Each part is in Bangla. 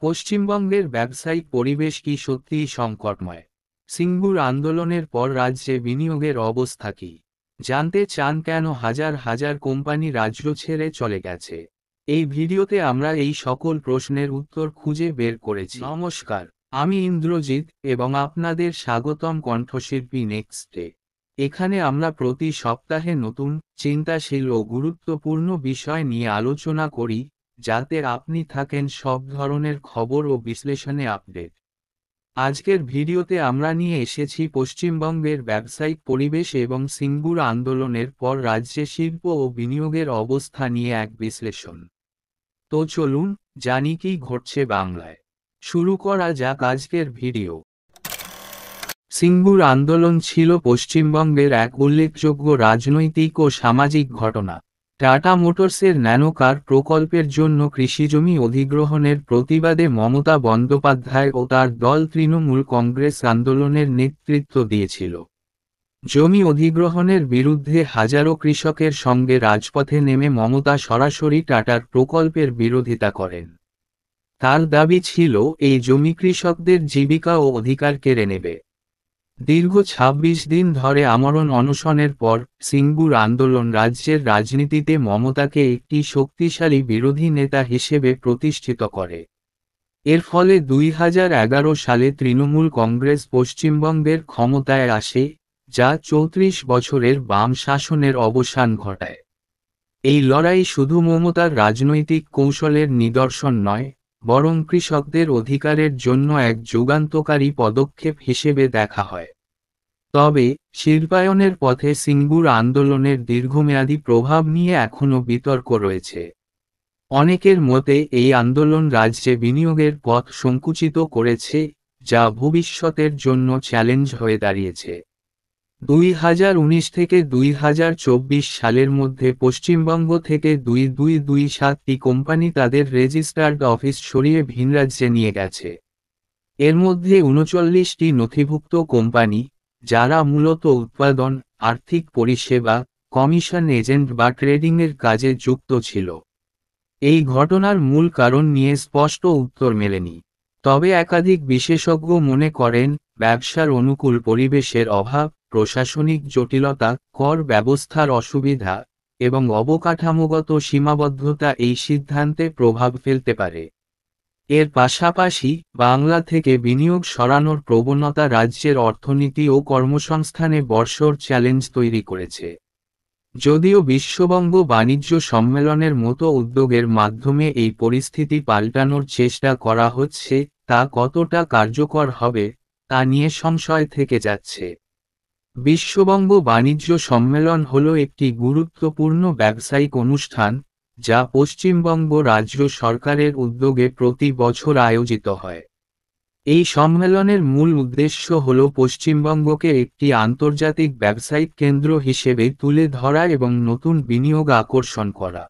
পশ্চিমবঙ্গের ব্যবসায়িক পরিবেশ কি সত্যিই সংকটময়? সিঙ্গুর আন্দোলনের পর রাজ্যে বিনিয়োগের অবস্থা কি? জানতে চান কেন হাজার হাজার কোম্পানি রাজ্য ছেড়ে চলে গেছে? এই ভিডিওতে আমরা এই সকল প্রশ্নের উত্তর খুঁজে বের করেছি। নমস্কার, আমি ইন্দ্রজিৎ এবং আপনাদের স্বাগতম কণ্ঠশিল্পী নেক্সটে। এখানে আমরা প্রতি সপ্তাহে নতুন, চিন্তাশীল ও গুরুত্বপূর্ণ বিষয় নিয়ে আলোচনা করি, যাতে আপনি থাকেন সব ধরনের খবর ও বিশ্লেষণে আপডেট। আজকের ভিডিওতে আমরা নিয়ে এসেছি পশ্চিমবঙ্গের ব্যবসায়িক পরিবেশ এবং সিঙ্গুর আন্দোলনের পর রাজ্যে শিল্প ও বিনিয়োগের অবস্থা নিয়ে এক বিশ্লেষণ। তো চলুন, জানি কি ঘটছে বাংলায়। শুরু করা যাক আজকের ভিডিও। সিঙ্গুর আন্দোলন ছিল পশ্চিমবঙ্গের এক উল্লেখযোগ্য রাজনৈতিক ও সামাজিক ঘটনা। টাটা মোটরসের ন্যানো কার প্রকল্পের জন্য কৃষিজমি অধিগ্রহণের প্রতিবাদে মমতা বন্দ্যোপাধ্যায় ও তার দল তৃণমূল কংগ্রেস আন্দোলনের নেতৃত্ব দিয়েছিল। জমি অধিগ্রহণের বিরুদ্ধে হাজারো কৃষকের সঙ্গে রাজপথে নেমে মমতা সরাসরি টাটার প্রকল্পের বিরোধিতা করেন। তার দাবি ছিল এই জমি কৃষকদের জীবিকা ও অধিকার কেড়ে নেবে। দীর্ঘ ২৬ দিন ধরে আমরণ অনশনের পর সিঙ্গুর আন্দোলন রাজ্যের রাজনীতিতে মমতাকে একটি শক্তিশালী বিরোধী নেতা হিসেবে প্রতিষ্ঠিত করে। এর ফলে ২০১১ সালে তৃণমূল কংগ্রেস পশ্চিমবঙ্গের ক্ষমতায় আসে, যা ৩৪ বছরের বাম শাসনের অবসান ঘটায়। এই লড়াই শুধু মমতার রাজনৈতিক কৌশলের নিদর্শন নয়, বরং কৃষকদের অধিকারের জন্য এক যুগান্তকারী পদক্ষেপ হিসেবে দেখা হয়। তবে শিল্পায়নের পথে সিঙ্গুর আন্দোলনের দীর্ঘমেয়াদী প্রভাব নিয়ে এখনও বিতর্ক রয়েছে। অনেকের মতে এই আন্দোলন রাজ্যে বিনিয়োগের পথ সংকুচিত করেছে, যা ভবিষ্যতের জন্য চ্যালেঞ্জ হয়ে দাঁড়িয়েছে। ২০১৯ থেকে ২০২৪ সালের মধ্যে পশ্চিমবঙ্গ থেকে ২,২২৭টি কোম্পানি তাদের রেজিস্টার্ড অফিস সরিয়ে ভিন রাজ্যে নিয়ে গেছে। এর মধ্যে ৩৯টি নথিভুক্ত কোম্পানি, যারা মূলত উৎপাদন, আর্থিক পরিষেবা, কমিশন এজেন্ট বা ট্রেডিংয়ের কাজে যুক্ত ছিল। এই ঘটনার মূল কারণ নিয়ে স্পষ্ট উত্তর মেলেনি। তবে একাধিক বিশেষজ্ঞ মনে করেন, ব্যবসার অনুকূল পরিবেশের অভাব, প্রশাসনিক জটিলতা, কর ব্যবস্থার অসুবিধা এবং অবকাঠামোগত সীমাবদ্ধতা এই সিদ্ধান্তে প্রভাব ফেলতে পারে। এর পাশাপাশি বাংলা থেকে বিনিয়োগ সরানোর প্রবণতা রাজ্যের অর্থনীতি ও কর্মসংস্থানে বড়সড় চ্যালেঞ্জ তৈরি করেছে। যদিও বিশ্ববঙ্গ বাণিজ্য সম্মেলনের মতো উদ্যোগের মাধ্যমে এই পরিস্থিতি পাল্টানোর চেষ্টা করা হচ্ছে, তা কতটা কার্যকর হবে তা নিয়ে সংশয় থেকে যাচ্ছে। বিশ্ববঙ্গ বাণিজ্য সম্মেলন হল একটি গুরুত্বপূর্ণ ব্যবসায়িক অনুষ্ঠান, যা পশ্চিমবঙ্গ রাজ্য সরকারের উদ্যোগে প্রতি বছর আয়োজিত হয়। এই সম্মেলনের মূল উদ্দেশ্য হল পশ্চিমবঙ্গকে একটি আন্তর্জাতিক ব্যবসায়িক কেন্দ্র হিসেবে তুলে ধরা এবং নতুন বিনিয়োগ আকর্ষণ করা।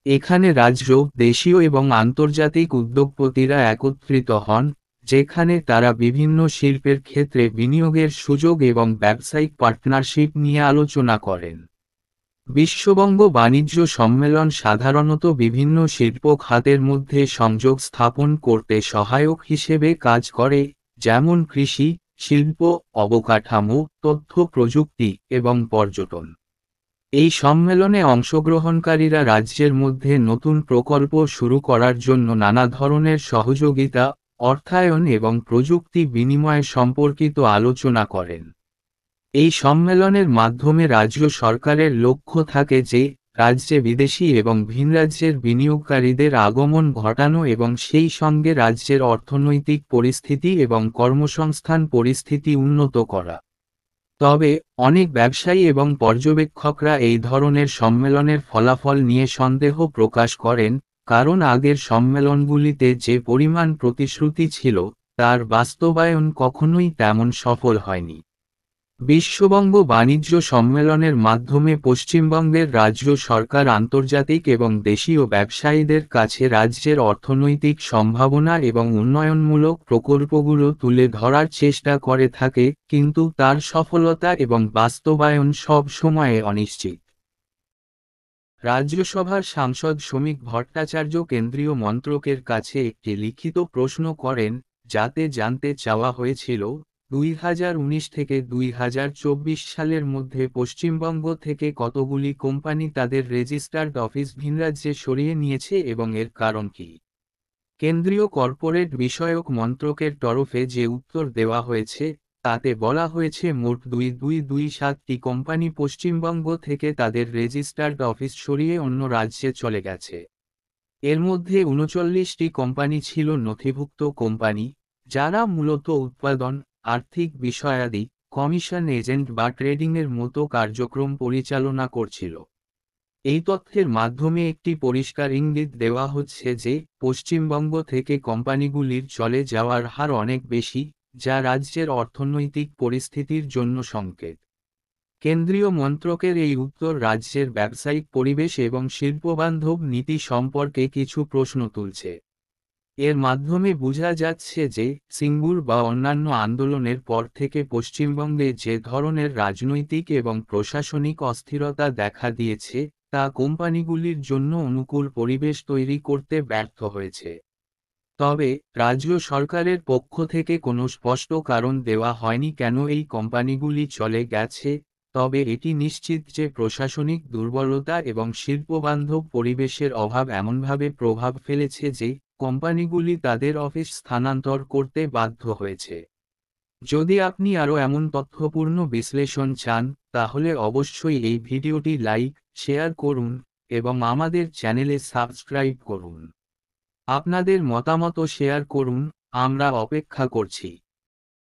এখানে রাজ্য, দেশীয় এবং আন্তর্জাতিক উদ্যোগপতিরা একত্রিত হন, যেখানে তারা বিভিন্ন শিল্পের ক্ষেত্রে বিনিয়োগের সুযোগ এবং ব্যবসায়িক পার্টনারশিপ নিয়ে আলোচনা করেন। বিশ্ববঙ্গ বাণিজ্য সম্মেলন সাধারণত বিভিন্ন শিল্প খাতের মধ্যে সংযোগ স্থাপন করতে সহায়ক হিসেবে কাজ করে, যেমন কৃষি, শিল্প, অবকাঠামো, তথ্য প্রযুক্তি এবং পর্যটন। এই সম্মেলনে অংশগ্রহণকারীরা রাজ্যের মধ্যে নতুন প্রকল্প শুরু করার জন্য নানা ধরনের সহযোগিতা, অর্থায়ন এবং প্রযুক্তি বিনিময় সম্পর্কিত আলোচনা করেন। এই সম্মেলনের মাধ্যমে রাজ্য সরকারের লক্ষ্য থাকে যে, রাজ্যে বিদেশি এবং ভিন রাজ্যের বিনিয়োগকারীদের আগমন ঘটানো এবং সেই সঙ্গে রাজ্যের অর্থনৈতিক পরিস্থিতি এবং কর্মসংস্থান পরিস্থিতি উন্নত করা। তবে অনেক ব্যবসায়ী এবং পর্যবেক্ষকরা এই ধরনের সম্মেলনের ফলাফল নিয়ে সন্দেহ প্রকাশ করেন, কারণ আগের সম্মেলনগুলিতে যে পরিমাণ প্রতিশ্রুতি ছিল, তার বাস্তবায়ন কখনোই তেমন সফল হয়নি। বিশ্ববঙ্গ বাণিজ্য সম্মেলনের মাধ্যমে পশ্চিমবঙ্গের রাজ্য সরকার আন্তর্জাতিক এবং দেশীয় ব্যবসায়ীদের কাছে রাজ্যের অর্থনৈতিক সম্ভাবনা এবং উন্নয়নমূলক প্রকল্পগুলো তুলে ধরার চেষ্টা করে থাকে, কিন্তু তার সফলতা এবং বাস্তবায়ন সব সময়ে অনিশ্চিত। রাজ্যসভার সাংসদ শ্রমিক ভট্টাচার্য কেন্দ্রীয় মন্ত্রকের কাছে একটি লিখিত প্রশ্ন করেন, যাতে জানতে চাওয়া হয়েছিল 2019 থেকে 2024 সালের মধ্যে পশ্চিমবঙ্গ থেকে কতগুলি কোম্পানি তাদের রেজিস্টার্ড অফিস ভিন রাজ্যে সরিয়ে নিয়েছে এবং এর কারণ কী। কেন্দ্রীয় কর্পোরেট বিষয়ক মন্ত্রকের তরফে যে উত্তর দেওয়া হয়েছে তাতে বলা হয়েছে মোট 2227টি কোম্পানি পশ্চিমবঙ্গ থেকে তাদের রেজিস্টার্ড অফিস সরিয়ে অন্য রাজ্যে চলে গেছে। এর মধ্যে 39টি কোম্পানি ছিল নথিভুক্ত কোম্পানি, যারা মূলত উৎপাদন, আর্থিক বিষয়াদি, কমিশন এজেন্ট বা ট্রেডিংয়ের মতো কার্যক্রম পরিচালনা করছিল। এই তথ্যের মাধ্যমে একটি পরিষ্কার ইঙ্গিত দেওয়া হচ্ছে যে পশ্চিমবঙ্গ থেকে কোম্পানিগুলির চলে যাওয়ার হার অনেক বেশি, যা রাজ্যের অর্থনৈতিক পরিস্থিতির জন্য সংকেত। কেন্দ্রীয় মন্ত্রকের এই উত্তর রাজ্যের ব্যবসায়িক পরিবেশ এবং শিল্পবান্ধব নীতি সম্পর্কে কিছু প্রশ্ন তুলছে। এর মাধ্যমে বোঝা যাচ্ছে যে সিঙ্গুর বা অন্যান্য আন্দোলনের পর থেকে পশ্চিমবঙ্গে যে ধরনের রাজনৈতিক এবং প্রশাসনিক অস্থিরতা দেখা দিয়েছে তা কোম্পানিগুলির জন্য অনুকূল পরিবেশ তৈরি করতে ব্যর্থ হয়েছে। তবে রাজ্য সরকারের পক্ষ থেকে কোনো স্পষ্ট কারণ দেওয়া হয়নি কেন এই কোম্পানিগুলি চলে গেছে, তবে এটি নিশ্চিত যে প্রশাসনিক দুর্বলতা এবং শিল্পবান্ধব পরিবেশের অভাব এমনভাবে প্রভাব ফেলেছে যে কোম্পানিগুলি তাদের অফিস স্থানান্তর করতে বাধ্য হয়েছে। যদি আপনি আরও এমন তথ্যপূর্ণ বিশ্লেষণ চান, তাহলে অবশ্যই এই ভিডিওটি লাইক, শেয়ার করুন এবং আমাদের চ্যানেলে সাবস্ক্রাইব করুন। আপনাদের মতামত শেয়ার করুন, আমরা অপেক্ষা করছি।